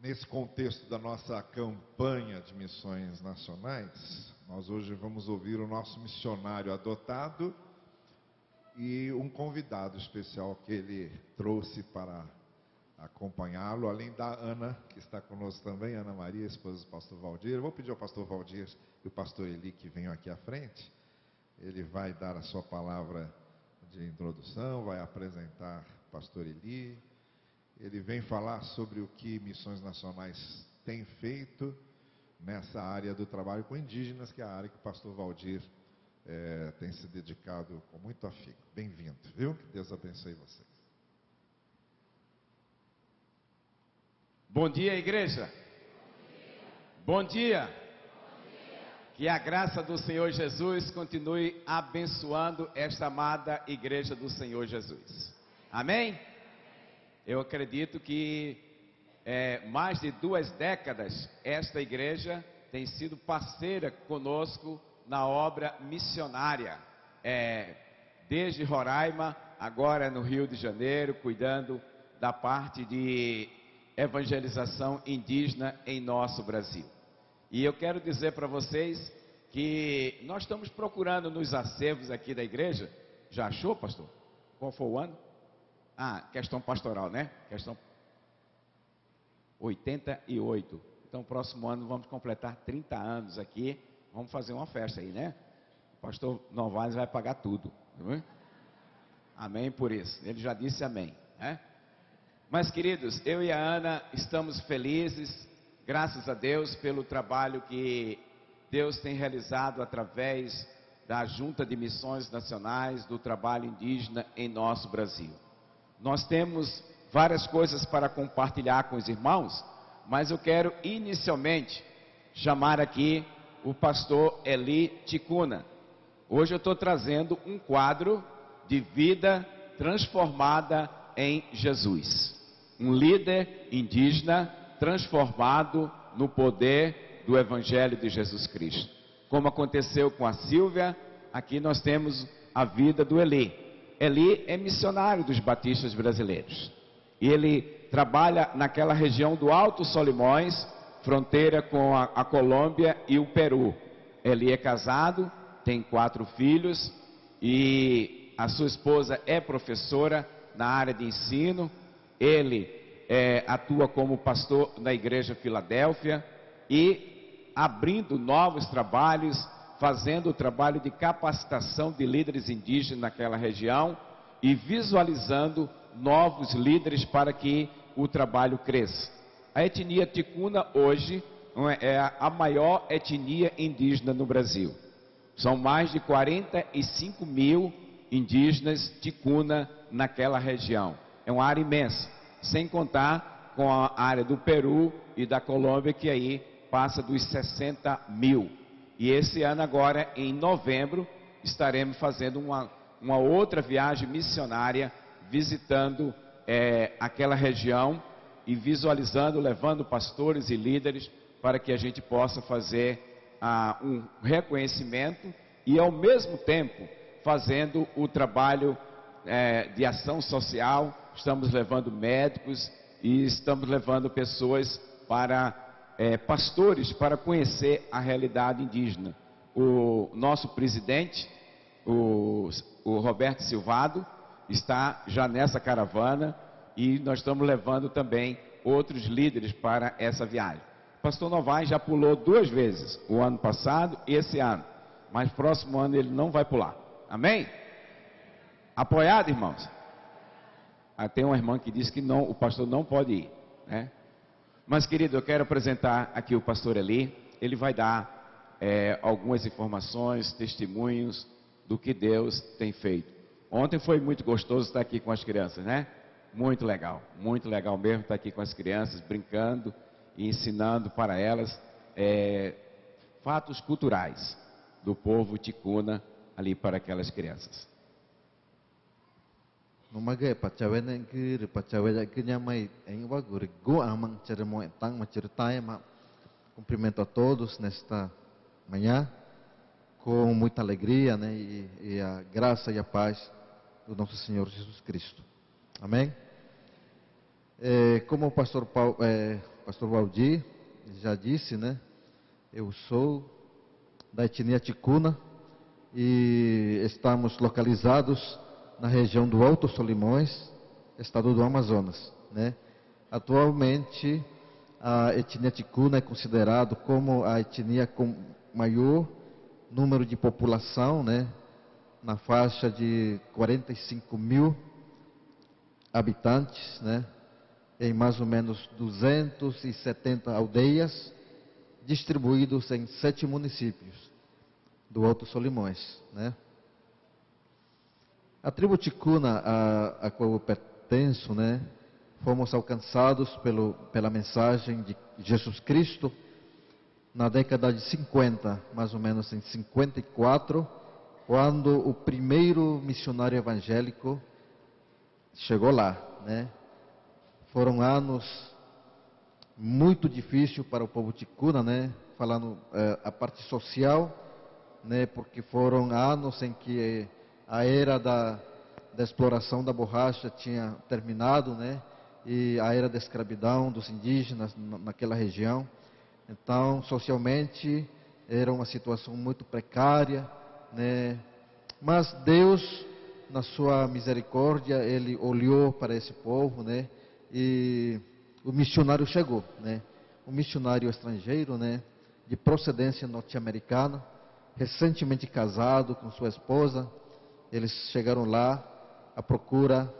Nesse contexto da nossa campanha de missões nacionais, nós hoje vamos ouvir o nosso missionário adotado e um convidado especial que ele trouxe para acompanhá-lo, além da Ana, que está conosco também, Ana Maria, esposa do pastor Valdir. Eu vou pedir ao pastor Valdir e o pastor Eli que venham aqui à frente. Ele vai dar a sua palavra de introdução, vai apresentar o pastor Eli. Ele vem falar sobre o que Missões Nacionais tem feito nessa área do trabalho com indígenas, que é a área que o pastor Valdir tem se dedicado com muito afinco. Bem-vindo, viu? Que Deus abençoe vocês. Bom dia, igreja. Bom dia. Que a graça do Senhor Jesus continue abençoando esta amada igreja do Senhor Jesus. Amém? Eu acredito que mais de 2 décadas esta igreja tem sido parceira conosco na obra missionária. Desde Roraima, agora no Rio de Janeiro, cuidando da parte de evangelização indígena em nosso Brasil. E eu quero dizer para vocês que nós estamos procurando nos acervos aqui da igreja. Já achou, pastor? Qual foi o ano? Questão pastoral, né? Questão 88. Então, próximo ano vamos completar 30 anos aqui. Vamos fazer uma festa aí, né? O pastor Novaes vai pagar tudo. Não? Amém por isso. Ele já disse amém, né? Mas, queridos, eu e a Ana estamos felizes, graças a Deus, pelo trabalho que Deus tem realizado através da Junta de Missões Nacionais, do trabalho indígena em nosso Brasil. Nós temos várias coisas para compartilhar com os irmãos, mas eu quero inicialmente chamar aqui o pastor Eli Ticuna. Hoje eu estou trazendo um quadro de vida transformada em Jesus. Um líder indígena transformado no poder do Evangelho de Jesus Cristo. Como aconteceu com a Silvia, aqui nós temos a vida do Eli. Eli é missionário dos batistas brasileiros. E ele trabalha naquela região do Alto Solimões, fronteira com a Colômbia e o Peru. Eli é casado, tem 4 filhos e a sua esposa é professora na área de ensino. Ele atua como pastor na Igreja Filadélfia e abrindo novos trabalhos, fazendo o trabalho de capacitação de líderes indígenas naquela região e visualizando novos líderes para que o trabalho cresça. A etnia ticuna hoje é a maior etnia indígena no Brasil. São mais de 45 mil indígenas ticuna naquela região. É uma área imensa, sem contar com a área do Peru e da Colômbia, que aí passa dos 60 mil. E esse ano agora, em novembro, estaremos fazendo uma outra viagem missionária, visitando aquela região e visualizando, levando pastores e líderes para que a gente possa fazer um reconhecimento e ao mesmo tempo fazendo o trabalho de ação social. Estamos levando médicos e estamos levando pessoas pastores para conhecer a realidade indígena. O nosso presidente, o Roberto Silvado, está já nessa caravana e nós estamos levando também outros líderes para essa viagem. O pastor Novaes já pulou 2 vezes, o ano passado e esse ano, mas próximo ano ele não vai pular. Amém? Apoiado, irmãos? Tem uma irmã que disse que não, o pastor não pode ir, né? Mas, querido, eu quero apresentar aqui o pastor Eli. Ele vai dar algumas informações, testemunhos do que Deus tem feito. Ontem foi muito gostoso estar aqui com as crianças, né? Muito legal mesmo estar aqui com as crianças, brincando e ensinando para elas fatos culturais do povo ticuna ali para aquelas crianças. Nomage pacawen que pacawen que nyamai em wagur go amang ceremo tang maceritai cumprimento a todos nesta manhã com muita alegria, né, e a graça e a paz do nosso Senhor Jesus Cristo. Amém? Como o pastor pastor Valdir já disse, né? Eu sou da etnia ticuna e estamos localizados na região do Alto Solimões, estado do Amazonas, né? Atualmente, a etnia ticuna é considerada como a etnia com maior número de população, né? Na faixa de 45 mil habitantes, né? Em mais ou menos 270 aldeias, distribuídos em 7 municípios do Alto Solimões, né? A tribo ticuna a qual eu pertenço, né? Fomos alcançados pela mensagem de Jesus Cristo na década de 50, mais ou menos em 54, quando o primeiro missionário evangélico chegou lá, né? Foram anos muito difíceis para o povo ticuna, né? Falando a parte social, né? Porque foram anos em que a era da exploração da borracha tinha terminado, né? E a era da escravidão dos indígenas naquela região. Então, socialmente, era uma situação muito precária, né? Mas Deus, na sua misericórdia, Ele olhou para esse povo, né? E o missionário chegou, né? Um missionário estrangeiro, né? De procedência norte-americana, recentemente casado com sua esposa. Eles chegaram lá à procura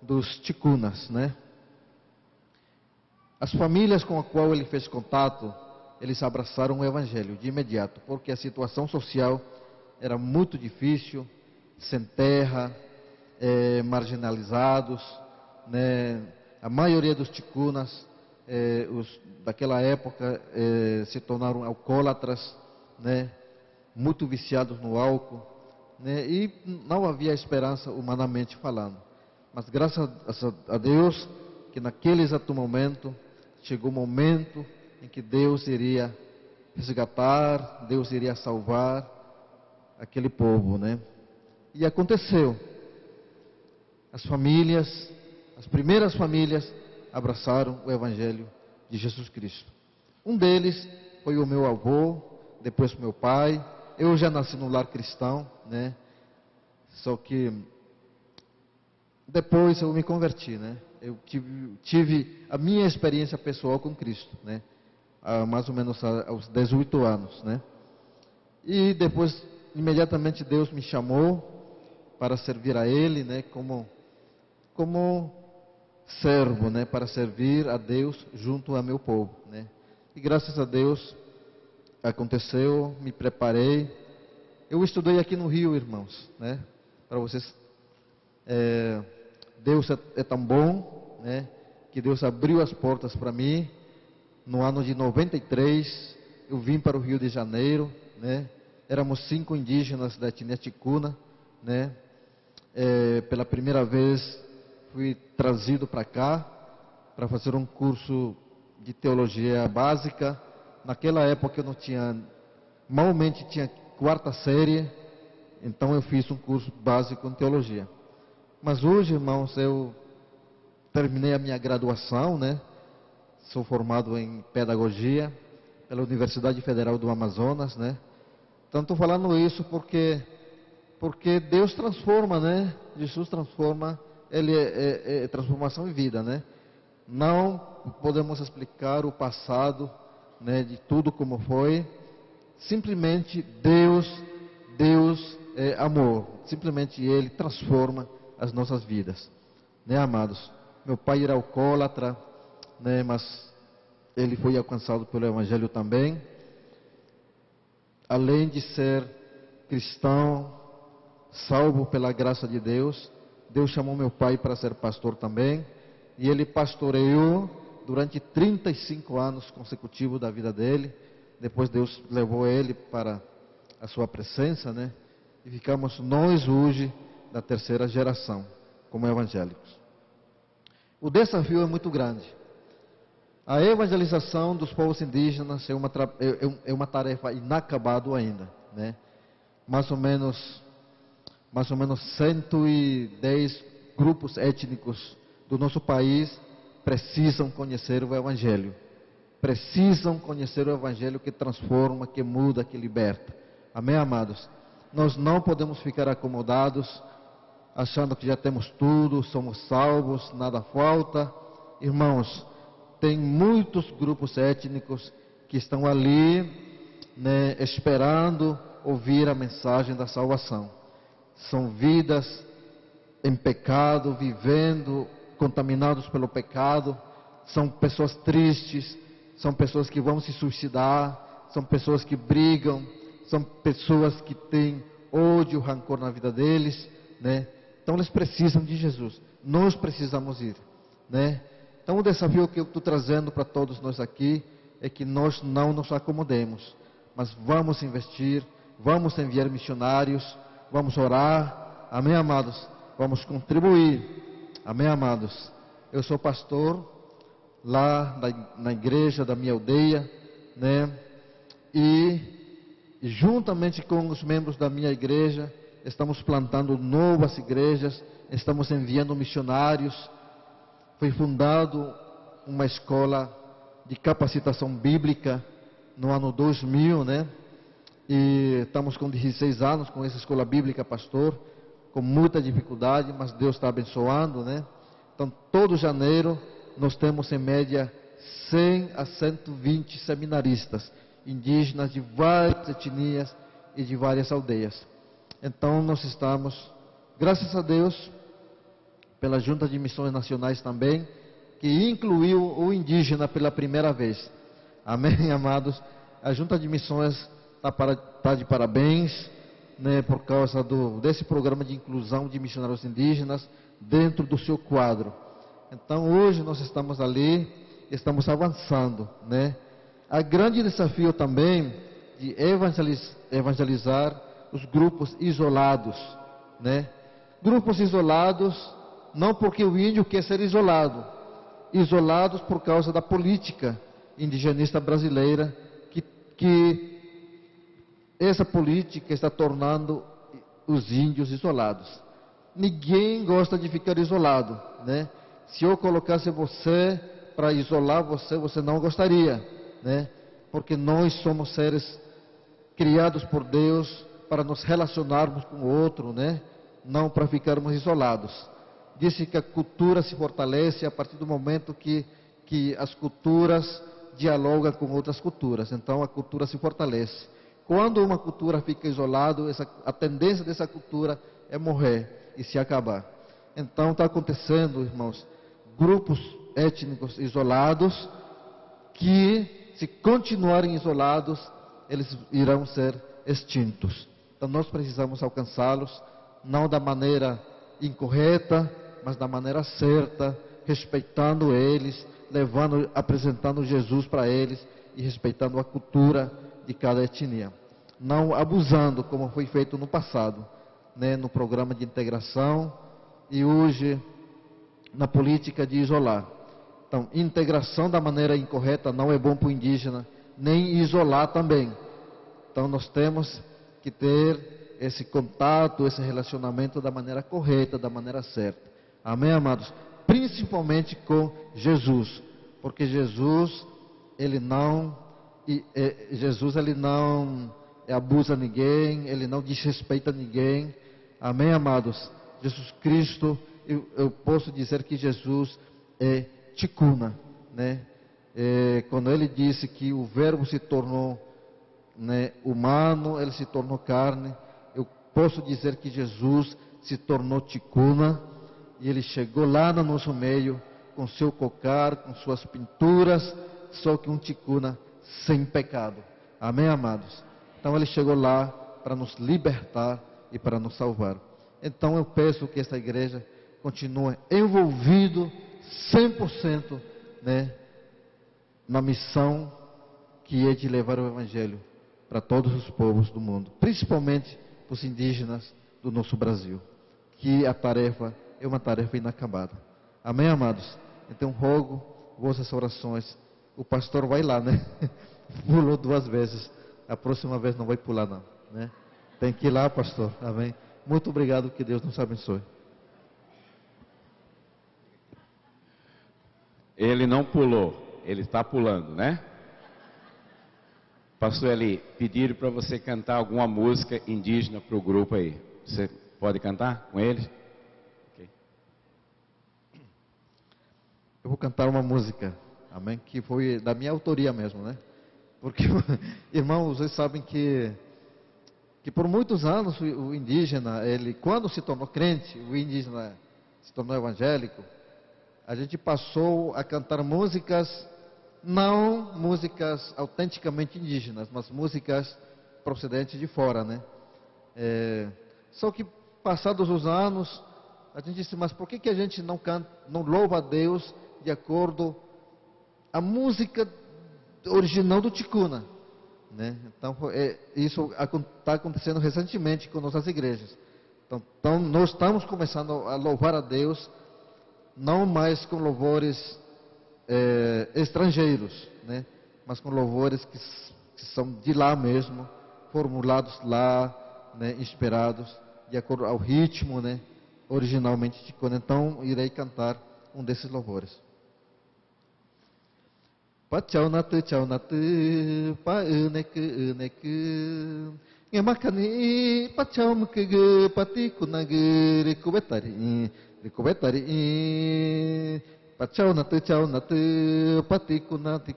dos ticunas, né? As famílias com as quais ele fez contato, eles abraçaram o evangelho de imediato, porque a situação social era muito difícil, sem terra, marginalizados, né? A maioria dos ticunas, daquela época, se tornaram alcoólatras, né? Muito viciados no álcool, né? E não havia esperança humanamente falando. Mas graças a Deus, que naquele exato momento, chegou o momento em que Deus iria resgatar, Deus iria salvar aquele povo, né? E aconteceu. As primeiras famílias abraçaram o evangelho de Jesus Cristo. Um deles foi o meu avô, depois o meu pai. Eu já nasci num lar cristão, né? Só que depois eu me converti, né? Eu tive a minha experiência pessoal com Cristo, né? Mais ou menos aos 18 anos, né? E depois, imediatamente, Deus me chamou para servir a Ele, né? Como servo, né? Para servir a Deus junto a meu povo, né? E graças a Deus aconteceu, me preparei. Eu estudei aqui no Rio, irmãos, né? Para vocês, Deus é tão bom, né? Que Deus abriu as portas para mim. No ano de 93, eu vim para o Rio de Janeiro, né? Éramos 5 indígenas da etnia ticuna, né? Pela primeira vez fui trazido para cá para fazer um curso de teologia básica. Naquela época eu não tinha, malmente tinha 4ª série, então eu fiz um curso básico em teologia. Mas hoje, irmãos, eu terminei a minha graduação, né? Sou formado em pedagogia pela Universidade Federal do Amazonas, né? Então estou falando isso porque Deus transforma, né? Jesus transforma, Ele é transformação em vida, né? Não podemos explicar o passado, né? De tudo como foi. Simplesmente Deus é amor. Simplesmente Ele transforma as nossas vidas, né, amados? Meu pai era alcoólatra, né, mas ele foi alcançado pelo evangelho também. Além de ser cristão, salvo pela graça de Deus, Deus chamou meu pai para ser pastor também, e ele pastoreou durante 35 anos consecutivos da vida dele. Depois Deus levou ele para a sua presença, né? E ficamos nós hoje da 3ª geração como evangélicos. O desafio é muito grande. A evangelização dos povos indígenas é uma tarefa inacabada ainda, né? Mais ou menos 110 grupos étnicos do nosso país precisam conhecer o evangelho, precisam conhecer o Evangelho que transforma, que muda, que liberta. Amém, amados? Nós não podemos ficar acomodados, achando que já temos tudo, somos salvos, nada falta. Irmãos, tem muitos grupos étnicos que estão ali, né, esperando ouvir a mensagem da salvação. São vidas em pecado, vivendo contaminados pelo pecado. São pessoas tristes, são pessoas que vão se suicidar, são pessoas que brigam, são pessoas que têm ódio, rancor na vida deles, né? Então eles precisam de Jesus. Nós precisamos ir, né? Então o desafio que eu estou trazendo para todos nós aqui é que nós não nos acomodemos, mas vamos investir, vamos enviar missionários, vamos orar, amém, amados? Vamos contribuir, amém, amados? Eu sou pastor lá na igreja da minha aldeia, né? E juntamente com os membros da minha igreja, estamos plantando novas igrejas, estamos enviando missionários. Foi fundado uma escola de capacitação bíblica no ano 2000, né? E estamos com 16 anos com essa escola bíblica, pastor, com muita dificuldade, mas Deus está abençoando, né? Então, todo janeiro nós temos em média 100 a 120 seminaristas indígenas de várias etnias e de várias aldeias. Então nós estamos, graças a Deus, pela Junta de Missões Nacionais também, que incluiu o indígena pela primeira vez. Amém, amados? A Junta de Missões está de parabéns, né, por causa desse programa de inclusão de missionários indígenas dentro do seu quadro. Então hoje nós estamos ali, estamos avançando, né? Há grande desafio também de evangelizar os grupos isolados, né? Grupos isolados, não porque o índio quer ser isolado, isolados por causa da política indigenista brasileira, que essa política está tornando os índios isolados. Ninguém gosta de ficar isolado, né? Se eu colocasse você para isolar você, você não gostaria, né? Porque nós somos seres criados por Deus para nos relacionarmos com o outro, né? Não para ficarmos isolados. Disse que a cultura se fortalece a partir do momento que as culturas dialogam com outras culturas. Então a cultura se fortalece. Quando uma cultura fica isolada, a tendência dessa cultura é morrer e se acabar. Então está acontecendo, irmãos, grupos étnicos isolados que, se continuarem isolados, eles irão ser extintos. Então nós precisamos alcançá-los, não da maneira incorreta, mas da maneira certa, respeitando eles, apresentando Jesus para eles e respeitando a cultura de cada etnia. Não abusando, como foi feito no passado, né, no programa de integração e hoje na política de isolar. Então, integração da maneira incorreta não é bom para o indígena, nem isolar também. Então, nós temos que ter esse contato, esse relacionamento da maneira correta, da maneira certa. Amém, amados? Principalmente com Jesus, porque Jesus ele não abusa ninguém, ele não desrespeita ninguém. Amém, amados? Jesus Cristo, eu posso dizer que Jesus é ticuna, né? Quando ele disse que o verbo se tornou, né, humano, ele se tornou carne, eu posso dizer que Jesus se tornou ticuna, e ele chegou lá no nosso meio, com seu cocar, com suas pinturas, só que um ticuna sem pecado. Amém, amados? Então ele chegou lá para nos libertar e para nos salvar. Então eu peço que esta igreja continue envolvido 100%, né, na missão que é de levar o Evangelho para todos os povos do mundo, principalmente para os indígenas do nosso Brasil, que a tarefa é uma tarefa inacabada. Amém, amados? Então rogo vossas orações. O pastor vai lá, né? Pulou 2 vezes. A próxima vez não vai pular, não, né? Tem que ir lá, pastor. Amém? Muito obrigado, que Deus nos abençoe. Ele não pulou, ele está pulando, né? Pastor Eli, pediram para você cantar alguma música indígena para o grupo aí. Você pode cantar com eles? Okay. Eu vou cantar uma música, amém, que foi da minha autoria mesmo, né? Porque, irmãos, vocês sabem que por muitos anos o indígena, ele, quando se tornou crente, o indígena se tornou evangélico, a gente passou a cantar músicas, não músicas autenticamente indígenas, mas músicas procedentes de fora, né? Só que, passados os anos, a gente disse, mas por que a gente não canta, não louva a Deus de acordo a música original do Ticuna, né? Então, isso está acontecendo recentemente com nossas igrejas. Então, nós estamos começando a louvar a Deus, não mais com louvores estrangeiros, né? Mas com louvores que são de lá mesmo, formulados lá, né? Inspirados de acordo ao ritmo, né? Originalmente Ticuna. Então, irei cantar um desses louvores. Pachau natu, pa uneku, ngemakani, pachau mukege, pati kunage, recubetari, pachau natu, pati kunage,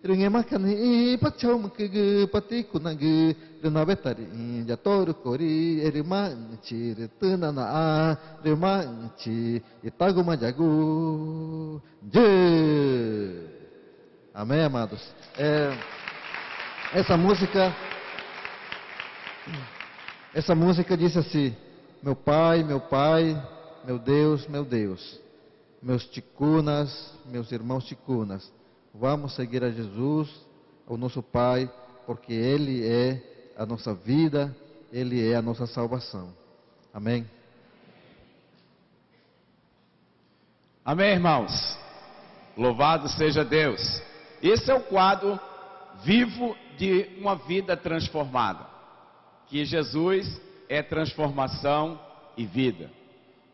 ngemakani, pachau mukege, pati kunage, renabetari, jatoru kori, erimanchi, retunana, remanchi, itagu majagu, je. Amém, amados? Essa música diz assim: meu pai, meu Deus, meus ticunas, meus irmãos ticunas, vamos seguir a Jesus, o nosso Pai, porque Ele é a nossa vida, Ele é a nossa salvação. Amém? Amém, irmãos? Louvado seja Deus. Esse é o quadro vivo de uma vida transformada. Que Jesus é transformação e vida.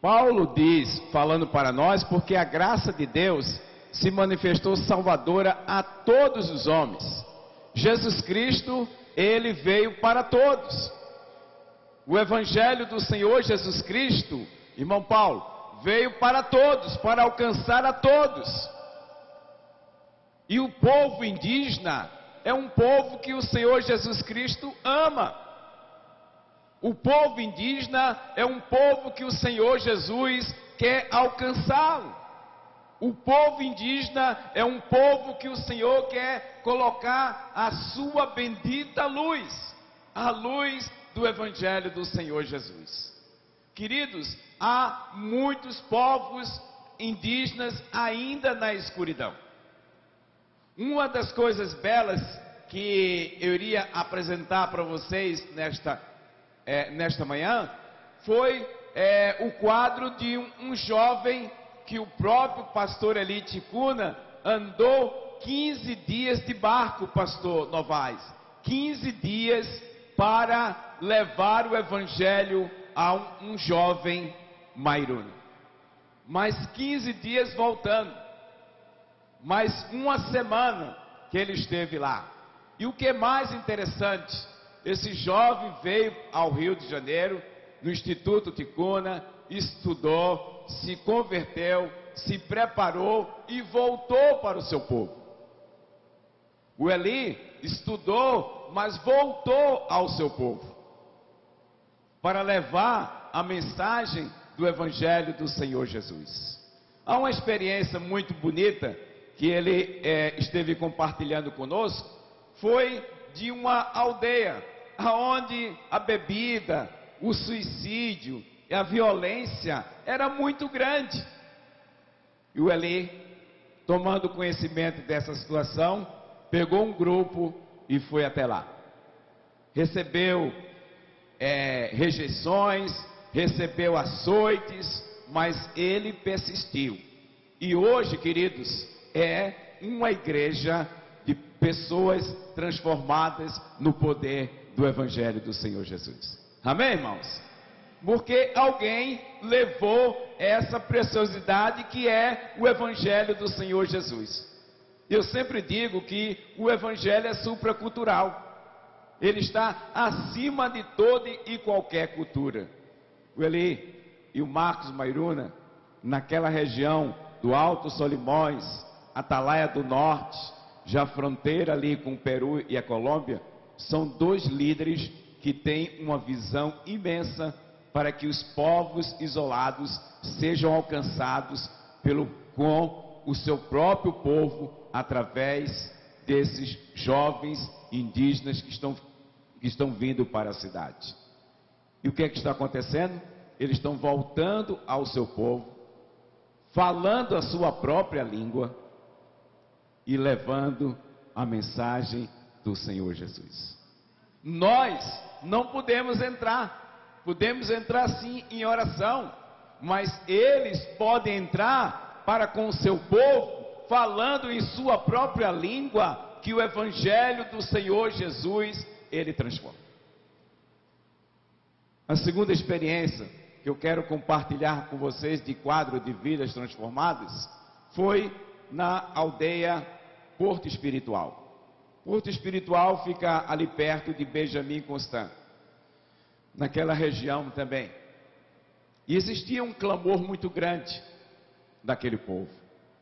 Paulo diz, falando para nós, porque a graça de Deus se manifestou salvadora a todos os homens. Jesus Cristo, Ele veio para todos. O Evangelho do Senhor Jesus Cristo, irmão Paulo, veio para todos, para alcançar a todos. E o povo indígena é um povo que o Senhor Jesus Cristo ama. O povo indígena é um povo que o Senhor Jesus quer alcançá-lo. O povo indígena é um povo que o Senhor quer colocar a sua bendita luz, a luz do Evangelho do Senhor Jesus. Queridos, há muitos povos indígenas ainda na escuridão. Uma das coisas belas que eu iria apresentar para vocês nesta manhã foi o quadro de um jovem que o próprio pastor Eli Ticuna andou 15 dias de barco, pastor Novaes. 15 dias para levar o evangelho a um jovem Mairune. Mais 15 dias voltando. Mais uma semana que ele esteve lá. E o que é mais interessante, esse jovem veio ao Rio de Janeiro, no Instituto Ticuna, estudou, se converteu, se preparou e voltou para o seu povo. O Eli estudou, mas voltou ao seu povo, para levar a mensagem do Evangelho do Senhor Jesus. Há uma experiência muito bonita que ele esteve compartilhando conosco, foi de uma aldeia, onde a bebida, o suicídio e a violência era muito grande. E o Eli, tomando conhecimento dessa situação, pegou um grupo e foi até lá. Recebeu rejeições, recebeu açoites, mas ele persistiu. E hoje, queridos, é uma igreja de pessoas transformadas no poder do Evangelho do Senhor Jesus. Amém, irmãos? Porque alguém levou essa preciosidade que é o Evangelho do Senhor Jesus. Eu sempre digo que o Evangelho é supracultural. Ele está acima de toda e qualquer cultura. O Eli e o Marcos Mairuna, naquela região do Alto Solimões, Atalaia do Norte, já fronteira ali com o Peru e a Colômbia, são dois líderes que têm uma visão imensa para que os povos isolados sejam alcançados com o seu próprio povo, através desses jovens indígenas que estão vindo para a cidade. E o que é que está acontecendo? Eles estão voltando ao seu povo, falando a sua própria língua e levando a mensagem do Senhor Jesus. Nós não podemos entrar sim em oração, mas eles podem entrar para com o seu povo, falando em sua própria língua, que o Evangelho do Senhor Jesus, ele transforma. A segunda experiência que eu quero compartilhar com vocês de quadro de vidas transformadas, foi na aldeia Porto Espiritual. Porto Espiritual fica ali perto de Benjamin Constant, naquela região também. E existia um clamor muito grande daquele povo.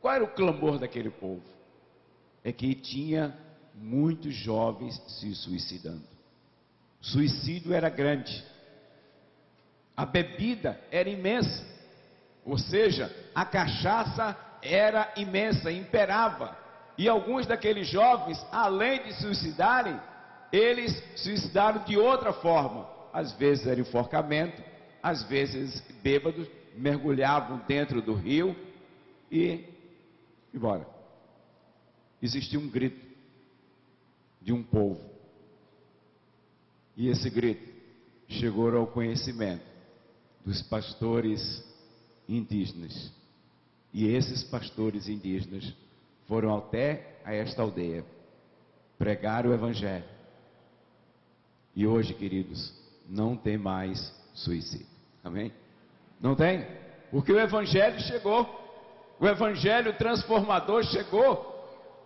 Qual era o clamor daquele povo? É que tinha muitos jovens se suicidando. O suicídio era grande. A bebida era imensa. Ou seja, a cachaça era imensa, imperava. E alguns daqueles jovens, além de suicidarem, eles suicidaram de outra forma. Às vezes era enforcamento, às vezes bêbados, mergulhavam dentro do rio e embora. Existia um grito de um povo. E esse grito chegou ao conhecimento dos pastores indígenas. E esses pastores indígenas foram até a esta aldeia, pregaram o Evangelho. E hoje, queridos, não tem mais suicídio. Amém? Não tem? Porque o Evangelho chegou. O Evangelho transformador chegou.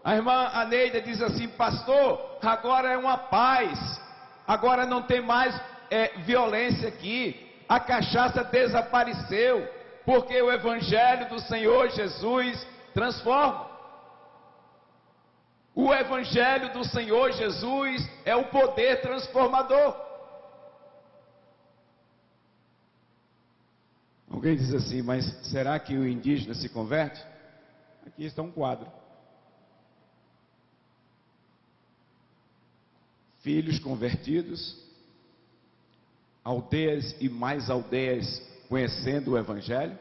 A irmã Aneida diz assim: pastor, agora é uma paz. Agora não tem mais violência aqui. A cachaça desapareceu. Porque o Evangelho do Senhor Jesus transforma. O Evangelho do Senhor Jesus é o poder transformador. Alguém diz assim: mas será que o indígena se converte? Aqui está um quadro. Filhos convertidos, aldeias e mais aldeias conhecendo o Evangelho.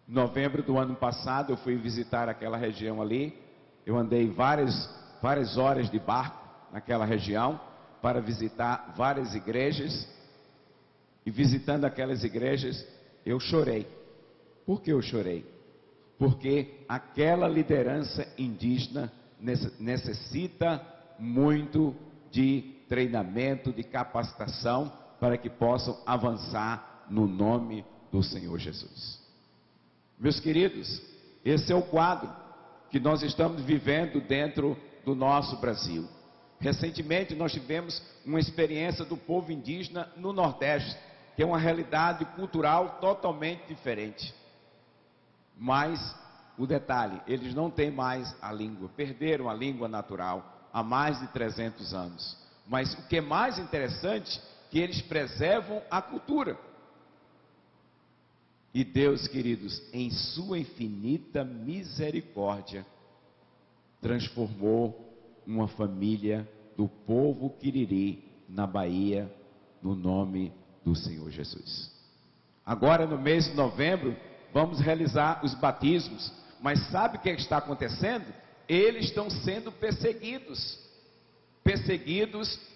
Em novembro do ano passado eu fui visitar aquela região ali. Eu andei várias horas de barco naquela região para visitar várias igrejas. E visitando aquelas igrejas, eu chorei. Por que eu chorei? Porque aquela liderança indígena necessita muito de treinamento, de capacitação, para que possam avançar no nome do Senhor Jesus. Meus queridos, esse é o quadro que nós estamos vivendo dentro do nosso Brasil. Recentemente nós tivemos uma experiência do povo indígena no Nordeste, que é uma realidade cultural totalmente diferente. Mas o detalhe, eles não têm mais a língua, perderam a língua natural há mais de 300 anos. Mas o que é mais interessante, que eles preservam a cultura. E Deus, queridos, em sua infinita misericórdia, transformou uma família do povo Quiriri na Bahia, no nome do Senhor Jesus. Agora, no mês de novembro, vamos realizar os batismos. Mas sabe o que está acontecendo? Eles estão sendo perseguidos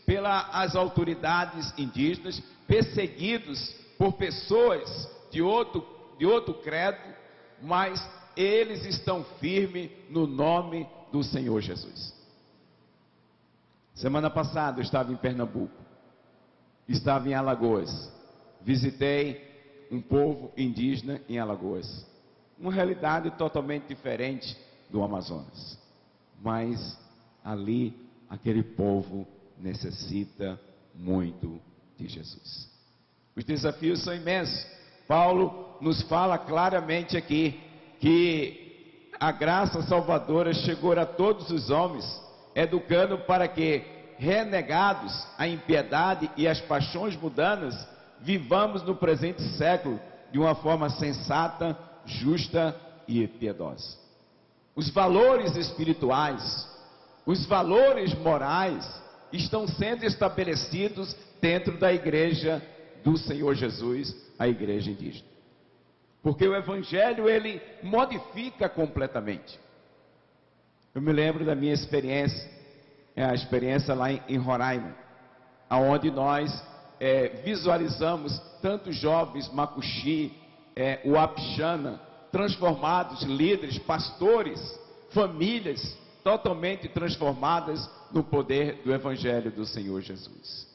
pelas autoridades indígenas, perseguidos por pessoas de outro credo, mas eles estão firmes no nome do Senhor Jesus. Semana passada eu estava em Pernambuco, estava em Alagoas, visitei um povo indígena em Alagoas, uma realidade totalmente diferente do Amazonas. Mas ali, aquele povo necessita muito de Jesus. Os desafios são imensos. Paulo nos fala claramente aqui que a graça salvadora chegou a todos os homens, educando para que, renegados a impiedade e as paixões mundanas, vivamos no presente século de uma forma sensata, justa e piedosa. Os valores espirituais, os valores morais estão sendo estabelecidos dentro da igreja do Senhor Jesus, a igreja indígena. Porque o Evangelho, ele modifica completamente. Eu me lembro da minha experiência, a experiência lá em Roraima, onde nós visualizamos tantos jovens Macuxi, Uapixana, transformados, líderes, pastores, famílias totalmente transformadas no poder do Evangelho do Senhor Jesus.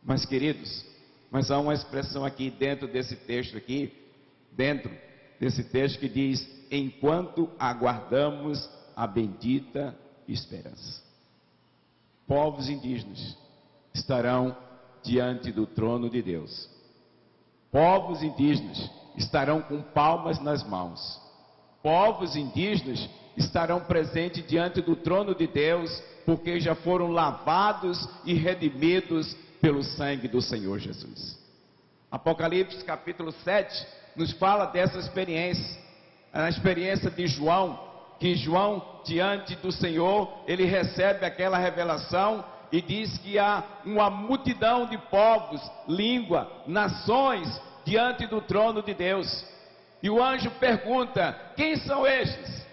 Mas, queridos, mas há uma expressão aqui dentro desse texto aqui, que diz: enquanto aguardamos a bendita esperança. Povos indígenas estarão diante do trono de Deus. Povos indígenas estarão com palmas nas mãos. Povos indígenas estarão presentes diante do trono de Deus, porque já foram lavados e redimidos pelo sangue do Senhor Jesus. Apocalipse capítulo 7 nos fala dessa experiência, a experiência de João, que João, diante do Senhor, ele recebe aquela revelação e diz que há uma multidão de povos, língua, nações diante do trono de Deus. E o anjo pergunta: quem são estes?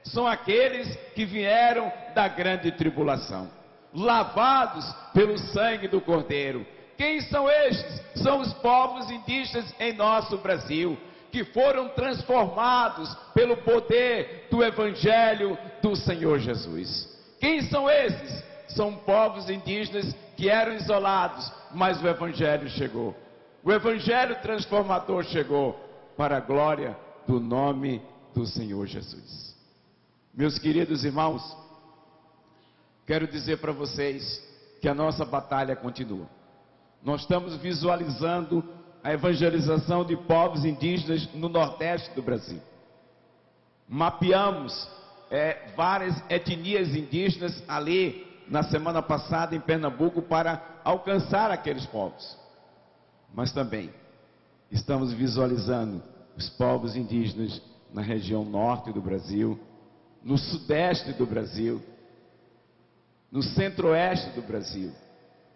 São aqueles que vieram da grande tribulação, lavados pelo sangue do Cordeiro. Quem são estes? São os povos indígenas em nosso Brasil, que foram transformados pelo poder do Evangelho do Senhor Jesus. Quem são esses? São povos indígenas que eram isolados, mas o Evangelho chegou. O Evangelho transformador chegou para a glória do nome do Senhor Jesus. Meus queridos irmãos, quero dizer para vocês que a nossa batalha continua. Nós estamos visualizando a evangelização de povos indígenas no Nordeste do Brasil. Mapeamos várias etnias indígenas ali na semana passada em Pernambuco para alcançar aqueles povos. Mas também estamos visualizando os povos indígenas na região norte do Brasil, no sudeste do Brasil, no centro-oeste do Brasil.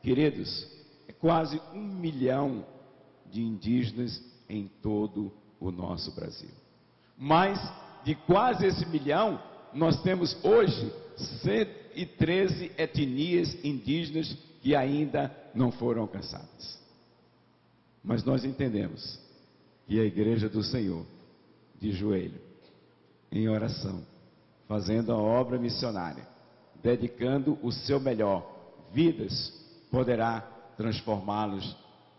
Queridos, é quase 1 milhão de indígenas em todo o nosso Brasil. Mas de quase esse milhão, nós temos hoje 113 etnias indígenas que ainda não foram alcançadas. Mas nós entendemos que a igreja do Senhor, de joelho, em oração, fazendo a obra missionária, dedicando o seu melhor, vidas, poderá transformá-los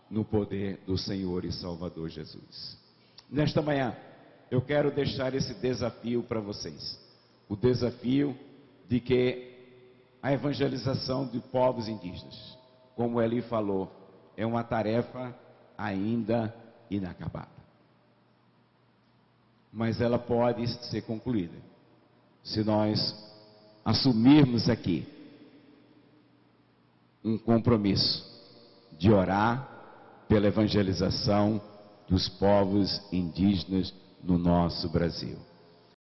no poder do Senhor e Salvador Jesus. Nesta manhã, eu quero deixar esse desafio para vocês. O desafio de que a evangelização de povos indígenas, como Eli falou, é uma tarefa ainda inacabada. Mas ela pode ser concluída se nós assumirmos aqui um compromisso de orar pela evangelização dos povos indígenas no nosso Brasil.